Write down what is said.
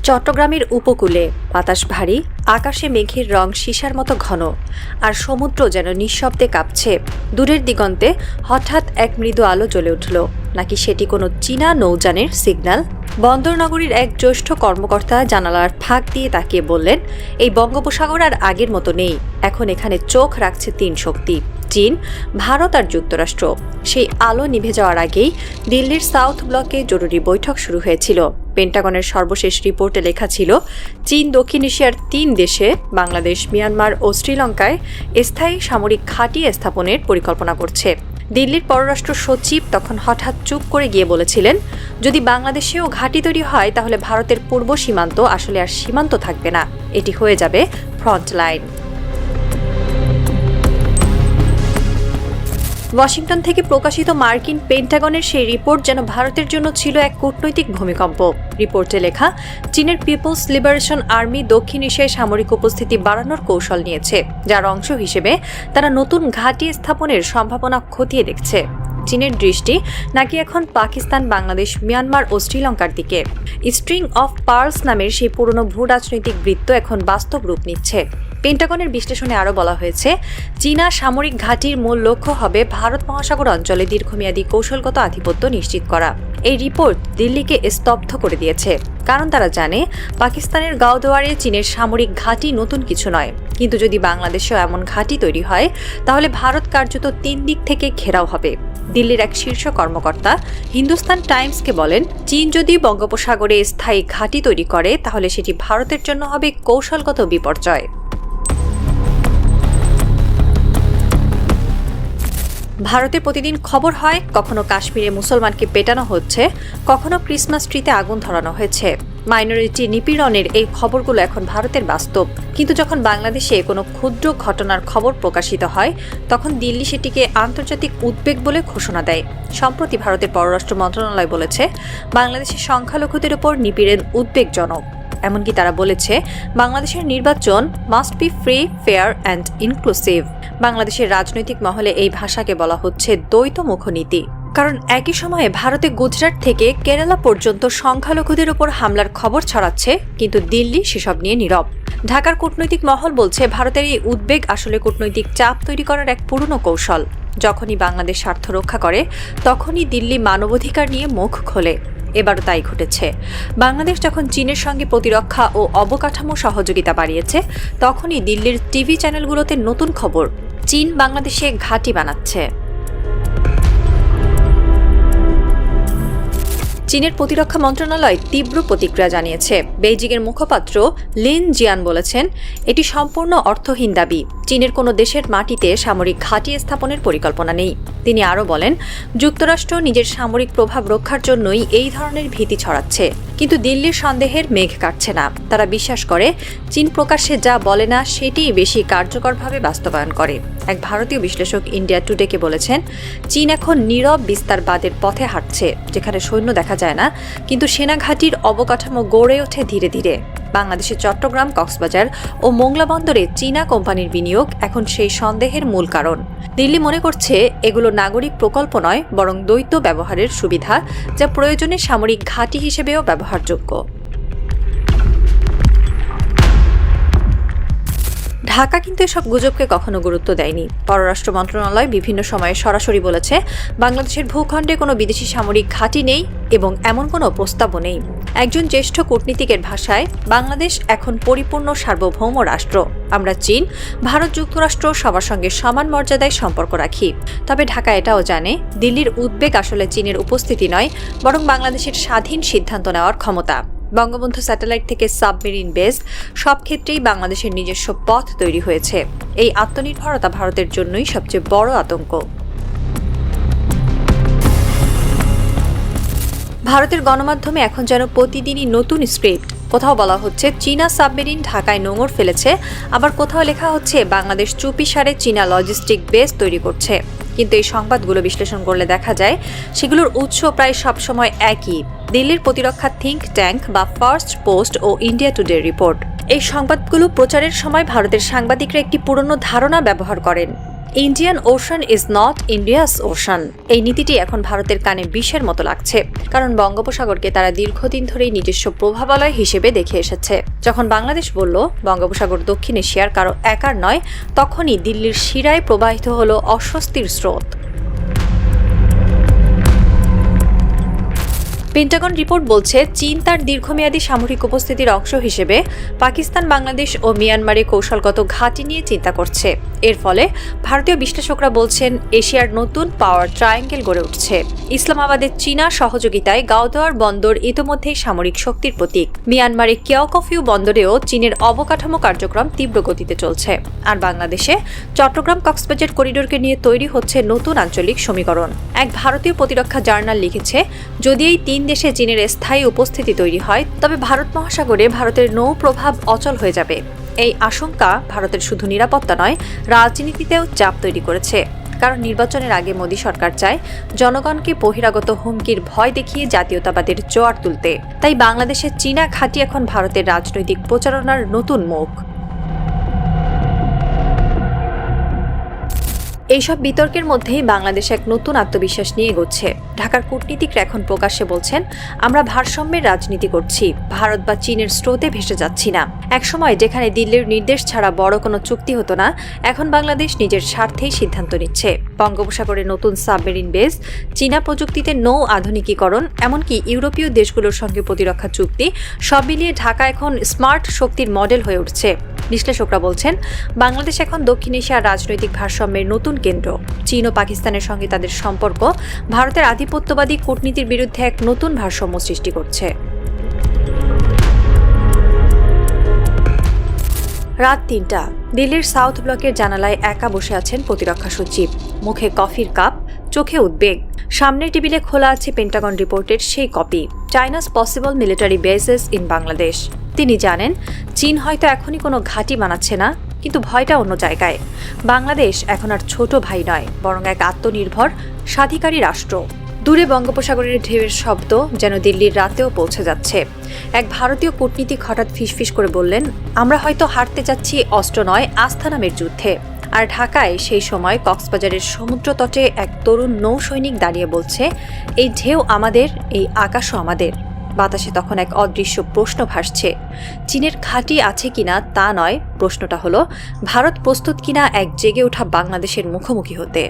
চট্টগ্রামের উপকূলে বাতাস ভারী, আকাশে মেঘের রং সীসার মতো ঘন, আর সমুদ্র যেন নিঃশব্দে কাঁপছে। দূরের দিগন্তে হঠাৎ এক মৃদু আলো জ্বলে উঠল। নাকি সেটি কোনো চীনা নৌযানের সিগন্যাল? বন্দর নগরীর এক জ্যেষ্ঠ কর্মকর্তা জানালার ফাঁক দিয়ে তাকিয়ে বললেন, এই বঙ্গোপসাগর আর আগের মতো নেই। এখন এখানে চোখ রাখছে তিন শক্তি: চীন, ভারত আর যুক্তরাষ্ট্র। সেই আলো নিভে যাওয়ার আগেই দিল্লির সাউথ ব্লকে জরুরি বৈঠক শুরু হয়েছিল। পেন্টাগনের সর্বশেষ রিপোর্টে লেখা ছিল, চীন দক্ষিণ এশিয়ার ৩ দেশে বাংলাদেশ, মিয়ানমার ও শ্রীলঙ্কায় স্থায়ী সামরিক ঘাঁটি স্থাপনের পরিকল্পনা করছে। দিল্লির পররাষ্ট্র সচিব তখন হঠাৎ চুপ করে গিয়ে বলেছিলেন, যদি বাংলাদেশেও ঘাঁটি তৈরি হয় তাহলে ভারতের পূর্ব সীমান্ত আসলে আর সীমান্ত থাকবে না, এটি হয়ে যাবে ফ্রন্ট লাইন। ওয়াশিংটন থেকে প্রকাশিত মার্কিন পেন্টাগনের সেই রিপোর্ট যেন ভারতের জন্য ছিল এক কূটনৈতিক ভূমিকম্প। রিপোর্টে লেখা, চীনের পিপলস লিবারেশন আর্মি দক্ষিণ এশিয়ায় সামরিক উপস্থিতি বাড়ানোর কৌশল নিয়েছে, যার অংশ হিসেবে তারা নতুন ঘাঁটি স্থাপনের সম্ভাবনা খতিয়ে দেখছে। চীনের দৃষ্টি নাকি এখন পাকিস্তান, বাংলাদেশ, মিয়ানমার ও শ্রীলঙ্কার দিকে। স্ট্রিং অফ পার্লস নামের সেই পুরনো ভূ রাজনৈতিক বৃত্ত এখন বাস্তব রূপ নিচ্ছে। পেন্টাগনের বিশ্লেষণে আরও বলা হয়েছে, চীনা সামরিক ঘাঁটির মূল লক্ষ্য হবে ভারত মহাসাগর অঞ্চলে দীর্ঘমেয়াদী কৌশলগত আধিপত্য নিশ্চিত করা। এই রিপোর্ট দিল্লিকে স্তব্ধ করে দিয়েছে, কারণ তারা জানে পাকিস্তানের গাওদোয়ারে চীনের সামরিক ঘাঁটি নতুন কিছু নয়। কিন্তু যদি বাংলাদেশেও এমন ঘাঁটি তৈরি হয় তাহলে ভারত কার্যত ৩ দিক থেকে ঘেরাও হবে। দিল্লির এক শীর্ষ কর্মকর্তা হিন্দুস্তান টাইমসকে বলেন, চীন যদি বঙ্গোপসাগরে স্থায়ী ঘাঁটি তৈরি করে তাহলে সেটি ভারতের জন্য হবে কৌশলগত বিপর্যয়। ভারতে প্রতিদিন খবর হয়, কখনো কাশ্মীরে মুসলমানকে পেটানো হচ্ছে, কখনো ক্রিসমাস ট্রিতে আগুন ধরানো হয়েছে। মাইনরিটি নিপীড়নের এই খবরগুলো এখন ভারতের বাস্তব। কিন্তু যখন বাংলাদেশে কোনো ক্ষুদ্র ঘটনার খবর প্রকাশিত হয় তখন দিল্লি সেটিকে আন্তর্জাতিক উদ্বেগ বলে ঘোষণা দেয়। সম্প্রতি ভারতের পররাষ্ট্র মন্ত্রণালয় বলেছে, বাংলাদেশের সংখ্যালঘুদের উপর নিপীড়ন উদ্বেগজনক। এমনকি তারা বলেছে, বাংলাদেশের নির্বাচন must be free, fair and inclusive. বাংলাদেশের রাজনৈতিক মহলে এই ভাষাকে বলা হচ্ছে দ্বৈত মুখনীতি। কারণ একই সময়ে ভারতে গুজরাট থেকে কেরালা পর্যন্ত সংখ্যালঘুদের উপর হামলার খবর ছড়াচ্ছে, কিন্তু দিল্লি সেসব নিয়ে নীরব। ঢাকার কূটনৈতিক মহল বলছে, ভারতের এই উদ্বেগ আসলে কূটনৈতিক চাপ তৈরি করার এক পুরনো কৌশল। যখনই বাংলাদেশ স্বার্থ রক্ষা করে তখনই দিল্লি মানবাধিকার নিয়ে মুখ খোলে। এবারও তাই ঘটেছে। বাংলাদেশ যখন চীনের সঙ্গে প্রতিরক্ষা ও অবকাঠামো সহযোগিতা বাড়িয়েছে তখনই দিল্লির টিভি চ্যানেলগুলোতে নতুন খবর, চীন বাংলাদেশে ঘাঁটি বানাচ্ছে। চীনের প্রতিরক্ষা মন্ত্রণালয় তীব্র প্রতিক্রিয়া জানিয়েছে। বেইজিংয়ের মুখপাত্র লিন জিয়ান বলেছেন, এটি সম্পূর্ণ অর্থহীন দাবি। চীনের কোনো দেশের মাটিতে সামরিক ঘাঁটি স্থাপনের পরিকল্পনা নেই। তিনি আরও বলেন, যুক্তরাষ্ট্র নিজের সামরিক প্রভাব রক্ষার জন্যই এই ধরনের ভীতি ছড়াচ্ছে। কিন্তু দিল্লির সন্দেহের মেঘ কাটছে না। তারা বিশ্বাস করে, চীন প্রকাশ্যে যা বলে না সেটিই বেশি কার্যকরভাবে বাস্তবায়ন করে। এক ভারতীয় বিশ্লেষক ইন্ডিয়া টুডেকে বলেছেন, চীন এখন নীরব বিস্তারবাদের পথে হাঁটছে, যেখানে সৈন্য দেখা যায় না কিন্তু সেনাঘাঁটির অবকাঠামো গড়ে ওঠে ধীরে ধীরে। বাংলাদেশের চট্টগ্রাম, কক্সবাজার ও মোংলা বন্দরে চীনা কোম্পানির বিনিয়োগ এখন সেই সন্দেহের মূল কারণ। দিল্লি মনে করছে এগুলো নাগরিক প্রকল্প নয়, বরং দ্বৈত ব্যবহারের সুবিধা, যা প্রয়োজনে সামরিক ঘাঁটি হিসেবেও ব্যবহারযোগ্য। ঢাকা কিন্তু এসব গুজবকে কখনো গুরুত্ব দেয়নি। পররাষ্ট্র মন্ত্রণালয় বিভিন্ন সময়ে সরাসরি বলেছে, বাংলাদেশের ভূখণ্ডে কোনো বিদেশি সামরিক ঘাঁটি নেই এবং এমন কোনো প্রস্তাবও নেই। একজন জ্যেষ্ঠ কূটনীতিকের ভাষায়, বাংলাদেশ এখন পরিপূর্ণ সার্বভৌম রাষ্ট্র। আমরা চীন, ভারত, যুক্তরাষ্ট্র সবার সঙ্গে সমান মর্যাদায় সম্পর্ক রাখি। তবে ঢাকা এটাও জানে, দিল্লির উদ্বেগ আসলে চীনের উপস্থিতি নয়, বরং বাংলাদেশের স্বাধীন সিদ্ধান্ত নেওয়ার ক্ষমতা। বঙ্গবন্ধু স্যাটেলাইট থেকে সাবমেরিন বেস, সব ক্ষেত্রেই বাংলাদেশের নিজস্ব পথ তৈরি হয়েছে। এই আত্মনির্ভরতা ভারতের জন্যই সবচেয়ে বড় আতঙ্ক। ভারতের গণমাধ্যমে এখন যেন প্রতিদিনই নতুন স্ক্রিপ্ট। কোথাও বলা হচ্ছে চীনা সাবমেরিন ঢাকায় নোঙর ফেলেছে, আবার কোথাও লেখা হচ্ছে বাংলাদেশ চুপিসারে চীনা লজিস্টিক বেস তৈরি করছে। কিন্তু এই সংবাদগুলো বিশ্লেষণ করলে দেখা যায় সেগুলোর উৎস প্রায় সবসময় একই: দিল্লির প্রতিরক্ষা থিঙ্ক ট্যাঙ্ক বা ফার্স্ট পোস্ট ও ইন্ডিয়া টুডে রিপোর্ট। এই সংবাদগুলো প্রচারের সময় ভারতের সাংবাদিকরা একটি পুরনো ধারণা ব্যবহার করেন। Indian ocean is not India's ocean. এই নীতিটি এখন ভারতের কানে বিষের মতো লাগছে, কারণ বঙ্গোপসাগরকে তারা দীর্ঘদিন ধরেই নিজস্ব প্রভাবালয় হিসেবে দেখে এসেছে। যখন বাংলাদেশ বলল বঙ্গোপসাগর দক্ষিণ এশিয়ার কারো একার নয়, তখনই দিল্লির শিরায় প্রবাহিত হল অস্বস্তির স্রোত। পেন্টাগন রিপোর্ট বলছে, চীন তার দীর্ঘমেয়াদী সামরিক উপস্থিতির অংশ হিসেবে পাকিস্তান, বাংলাদেশ ও মিয়ানমারে কৌশলগত ঘাঁটি নিয়ে চিন্তা করছে। এর ফলে ভারতীয় বিশ্লেষকরা বলছেন, এশিয়ার নতুন পাওয়ার ট্রায়াঙ্গেল গড়ে উঠছে। ইসলামাবাদের চীনা সহযোগিতায় গাওদোয়ার বন্দর ইতোমধ্যেই সামরিক শক্তির প্রতীক। মিয়ানমারে কেওকফিউ বন্দরেও চীনের অবকাঠামো কার্যক্রম তীব্র গতিতে চলছে। আর বাংলাদেশে চট্টগ্রাম কক্সবাজার করিডোরকে নিয়ে তৈরি হচ্ছে নতুন আঞ্চলিক সমীকরণ। এক ভারতীয় প্রতিরক্ষা জার্নাল লিখেছে, যদি এই তিন দেশে চীনের স্থায়ী উপস্থিতি তৈরি হয়, তবে ভারত মহাসাগরে ভারতের নৌ প্রভাব অচল হয়ে যাবে। এই আশঙ্কা ভারতের শুধু নিরাপত্তা নয়, রাজনীতিতেও চাপ তৈরি করেছে। কারণ নির্বাচনের আগে মোদী সরকার চায় জনগণকে বহিরাগত হুমকির ভয় দেখিয়ে জাতীয়তাবাদের জোয়ার তুলতে। তাই বাংলাদেশের চীনা ঘাঁটি এখন ভারতের রাজনৈতিক প্রচারণার নতুন মুখ। এইসব বিতর্কের মধ্যেই বাংলাদেশ এক নতুন আত্মবিশ্বাস নিয়ে এগোচ্ছে। ঢাকার কূটনীতিকরা এখন প্রকাশ্যে বলছেন, আমরা ভারসাম্যের রাজনীতি করছি, ভারত বা চীনের স্রোতে ভেসে যাচ্ছি না। একসময় যেখানে দিল্লির নির্দেশ ছাড়া বড় কোনো চুক্তি হতো না, এখন বাংলাদেশ নিজের স্বার্থেই সিদ্ধান্ত নিচ্ছে। বঙ্গোপসাগরে নতুন সাবমেরিন বেস, চীনা প্রযুক্তিতে নৌ আধুনিকীকরণ, এমনকি ইউরোপীয় দেশগুলোর সঙ্গে প্রতিরক্ষা চুক্তি, সব মিলিয়ে ঢাকা এখন স্মার্ট শক্তির মডেল হয়ে উঠছে। বিশ্লেষকরা বলছেন, বাংলাদেশ এখন দক্ষিণ এশিয়ার রাজনৈতিক ভারসাম্যের নতুন কেন্দ্র। চীন ও পাকিস্তানের সঙ্গে তাদের সম্পর্ক ভারতের আধিপত্যবাদী কূটনীতির বিরুদ্ধে এক নতুন ভারসাম্য সৃষ্টি করছে। রাত ৩টা, দিল্লির সাউথ ব্লকের জানালায় একা বসে আছেন প্রতিরক্ষা সচিব। মুখে কফির কাপ, চোখে উদ্বেগ। সামনের টেবিলে খোলা আছে পেন্টাগন রিপোর্টের সেই copy, চায়নাস possible military bases in Bangladesh. তিনি জানেন, চীন হয়তো এখনই কোনো ঘাঁটি বানাচ্ছে না, কিন্তু ভয়টা অন্য জায়গায়। বাংলাদেশ এখন আর ছোট ভাই নয়, বরং এক আত্মনির্ভর স্বাধিকারী রাষ্ট্র। দূরে বঙ্গোপসাগরের ঢেউয়ের শব্দ যেন দিল্লির রাতেও পৌঁছে যাচ্ছে। এক ভারতীয় কূটনীতিক হঠাৎ ফিসফিস করে বললেন, আমরা হয়তো হারতে যাচ্ছি অস্ত্র নয়, আস্থা নামের যুদ্ধে। আর ঢাকায় সেই সময় কক্সবাজারের সমুদ্র তটে এক তরুণ নৌ সৈনিক দাঁড়িয়ে বলছে, এই ঢেউ আমাদের, এই আকাশও আমাদের। বাতাসে তখন এক অদৃশ্য প্রশ্ন ভাসছে, চীনের ঘাঁটি আছে কিনা তা নয়, প্রশ্নটা হলো ভারত প্রস্তুত কিনা এক জেগে ওঠা বাংলাদেশের মুখোমুখি হতে।